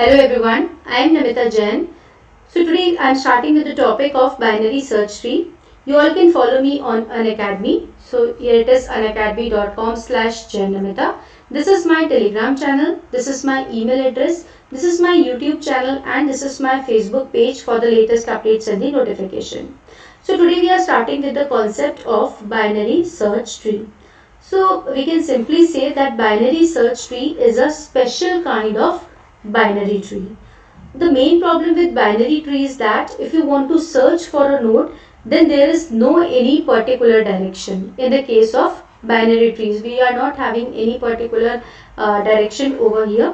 Hello everyone, I am Namita Jain. So today I am starting with the topic of binary search tree. You all can follow me on Unacademy. So here it is unacademy.com/JAINAMITA. This is my Telegram channel, this is my email address, this is my YouTube channel and this is my Facebook page for the latest updates and the notification. So today we are starting with the concept of binary search tree. So we can simply say that binary search tree is a special kind of binary tree. The main problem with binary tree is that if you want to search for a node, then there is no any particular direction. In the case of binary trees, we are not having any particular direction over here.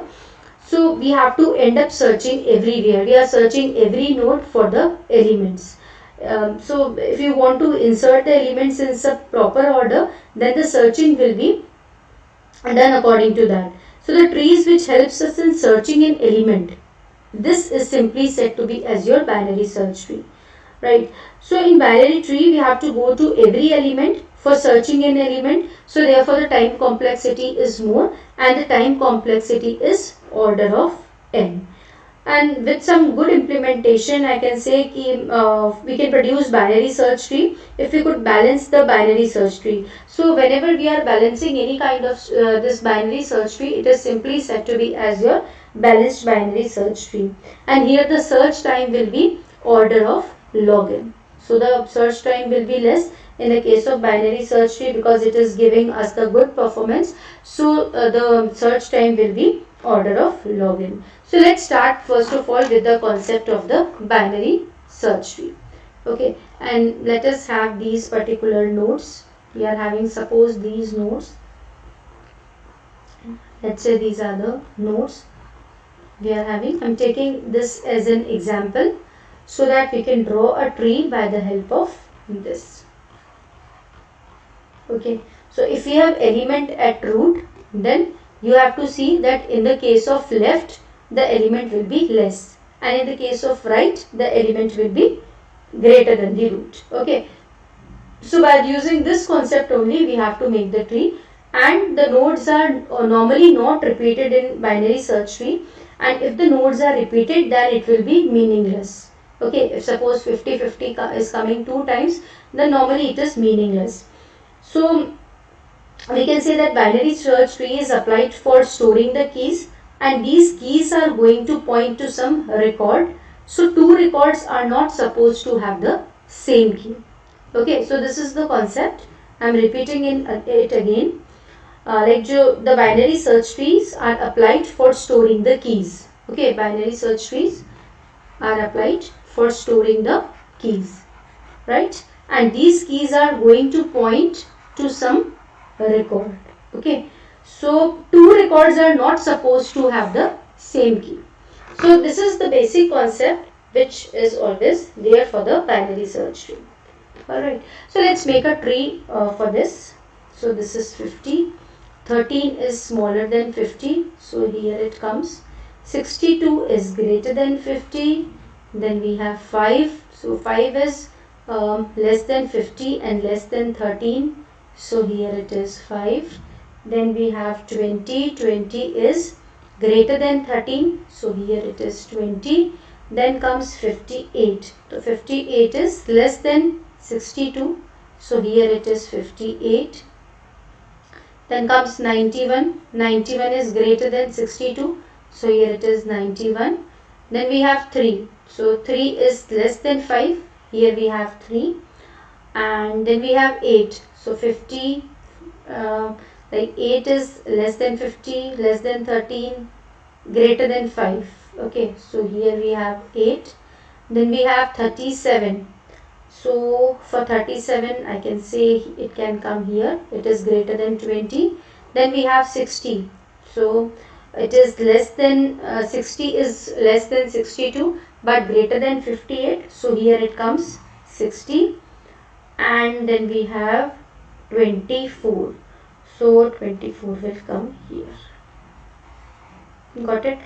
So we have to end up searching everywhere. We are searching every node for the elements. So if you want to insert the elements in some proper order, then the searching will be done according to that. So the trees which helps us in searching an element, this is simply said to be as your binary search tree, right? So in binary tree we have to go to every element for searching an element. So therefore the time complexity is more and the time complexity is order of n. And with some good implementation, I can say we can produce binary search tree if we could balance the binary search tree. So whenever we are balancing any kind of this binary search tree, it is simply said to be as your balanced binary search tree. And here the search time will be order of log n. So the search time will be less in the case of binary search tree because it is giving us the good performance. So the search time will be order of log n. So let's start first of all with the concept of the binary search tree. Okay, and let us have these particular nodes. We are having, suppose, these nodes. Let's say these are the nodes we are having. I'm taking this as an example so that we can draw a tree by the help of this. Okay, so if we have element at root, then you have to see that in the case of left, the element will be less, and in the case of right, the element will be greater than the root. Okay, so by using this concept only, we have to make the tree, and the nodes are normally not repeated in binary search tree, and if the nodes are repeated, then it will be meaningless. Okay, if suppose 50-50 is coming 2 times, then normally it is meaningless. So we can say that binary search tree is applied for storing the keys, and these keys are going to point to some record. So two records are not supposed to have the same key. Okay, so this is the concept. I am repeating it again. The binary search trees are applied for storing the keys. Okay, binary search trees are applied for storing the keys, right? And these keys are going to point to some record. Okay, so two records are not supposed to have the same key. So this is the basic concept which is always there for the binary search tree. Alright, so let's make a tree for this. So this is 50, 13 is smaller than 50, so here it comes. 62 is greater than 50, then we have 5, so 5 is less than 50 and less than 13, so here it is 5. Then we have 20, 20 is greater than 13, so here it is 20. Then comes 58, so 58 is less than 62, so here it is 58. Then comes 91, 91 is greater than 62, so here it is 91. Then we have 3, so 3 is less than 5, here we have 3. And then we have 8, so 50, like 8 is less than 50, less than 13, greater than 5. Okay, so here we have 8. Then we have 37. So for 37, I can say it can come here. It is greater than 20. Then we have 60. So it is less than 60 is less than 62, but greater than 58. So here it comes 60. And then we have 24. So 24 will come here. Got it?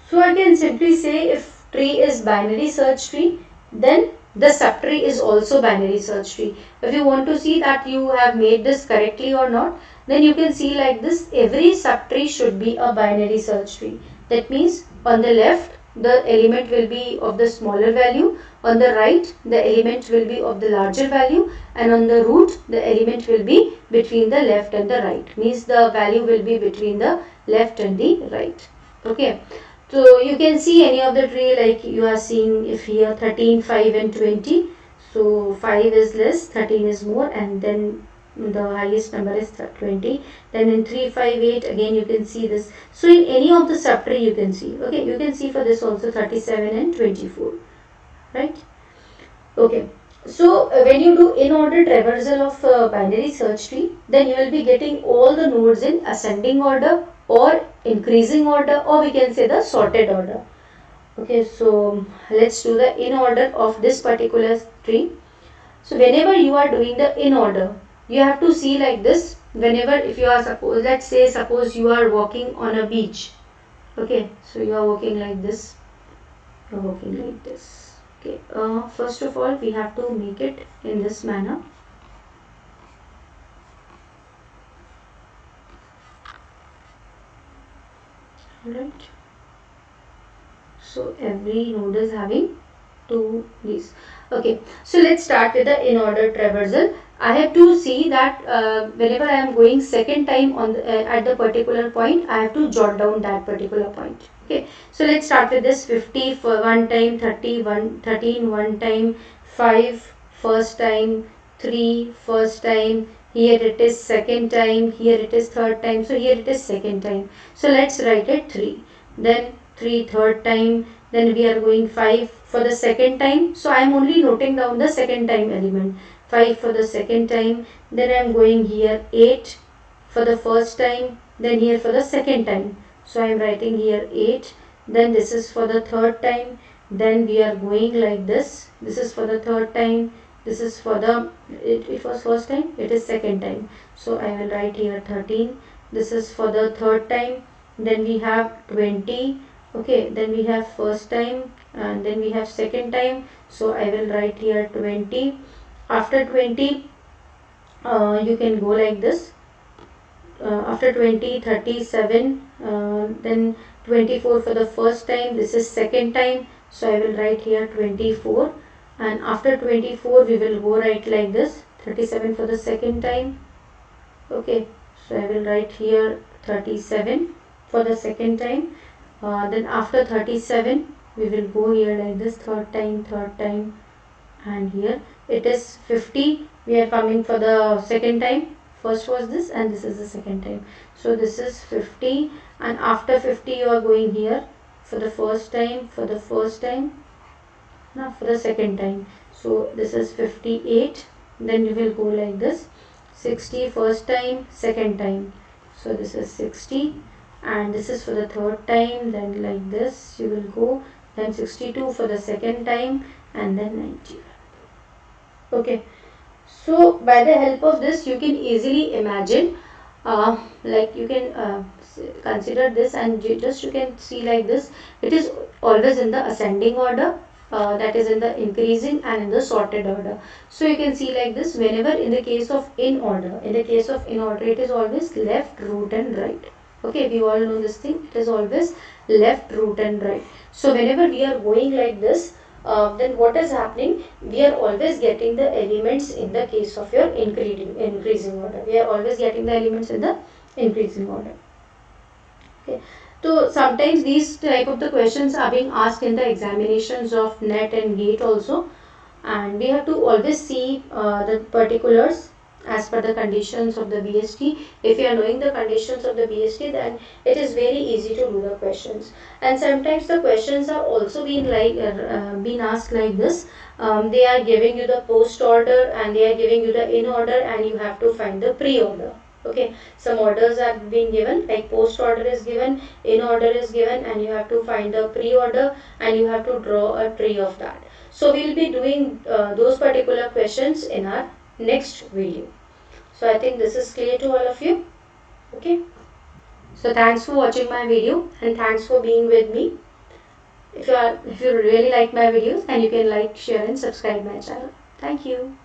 So I can simply say if tree is binary search tree, then the subtree is also binary search tree. If you want to see that you have made this correctly or not, then you can see like this, every subtree should be a binary search tree. That means on the left the element will be of the smaller value, on the right the element will be of the larger value, and on the root the element will be between the left and the right, means the value will be between the left and the right. Okay, so you can see any of the tree, like you are seeing if here 13, 5 and 20. So 5 is less, 13 is more, and then the highest number is 20. Then in 3, 5, 8 again you can see this. So in any of the subtree you can see. Okay, you can see for this also 37 and 24. Right? Okay. So when you do in order traversal of binary search tree, then you will be getting all the nodes in ascending order or increasing order, or we can say the sorted order. Okay, so let's do the in order of this particular tree. So whenever you are doing the in order, you have to see like this. Whenever, if you are, suppose you are walking on a beach. Okay, so you are walking like this, you are walking like this. Okay, first of all we have to make it in this manner. Alright, so every node is having two these. Okay, so let's start with the in order traversal. I have to see that whenever I am going second time on at the particular point, I have to jot down that particular point. Okay, so let's start with this 50 for one time, 31, 13 one time, 5 first time, 3 first time, here it is second time, here it is third time, so here it is second time. So let's write it 3, then 3 third time, then we are going 5 for the second time. So I am only noting down the second time element. 5 for the second time, then I am going here 8 for the first time, then here for the second time. So I am writing here 8, then this is for the third time, then we are going like this. This is for the third time, this is for the, it was first time, it is second time. So I will write here 13, this is for the third time, then we have 20. Okay, then we have first time and then we have second time. So I will write here 20. After 20, you can go like this. After 20, 37, then 24 for the first time. This is second time. So I will write here 24. And after 24, we will go right like this. 37 for the second time. Okay, so I will write here 37 for the second time. Then after 37 we will go here like this, third time, and here it is 50. We are coming for the second time. First was this and this is the second time. So this is 50, and after 50 you are going here for the first time, now for the second time. So this is 58. Then you will go like this, 60 first time, second time. So this is 60. And this is for the third time, then like this you will go, then 62 for the second time, and then 91. Okay, so by the help of this you can easily imagine, like you can consider this, and you can see like this, it is always in the ascending order, that is in the increasing and in the sorted order. So you can see like this, whenever in the case of in order, it is always left, root and right. Okay, we all know this thing, it is always left, root and right. So whenever we are going like this, then what is happening, we are always getting the elements in the case of your increasing order. We are always getting the elements in the increasing order. Okay, so sometimes these type of the questions are being asked in the examinations of NET and GATE also, and we have to always see the particulars as per the conditions of the BST. If you are knowing the conditions of the BST, then it is very easy to do the questions. And sometimes the questions are also being asked like this. They are giving you the post order and they are giving you the in order, and you have to find the pre order. Okay, some orders are being given, like post order is given, in order is given, and you have to find the pre order and you have to draw a tree of that. So we will be doing those particular questions in our next video. So I think this is clear to all of you. Okay, so thanks for watching my video and thanks for being with me. If if you really like my videos, then you can like, share and subscribe my channel. Thank you.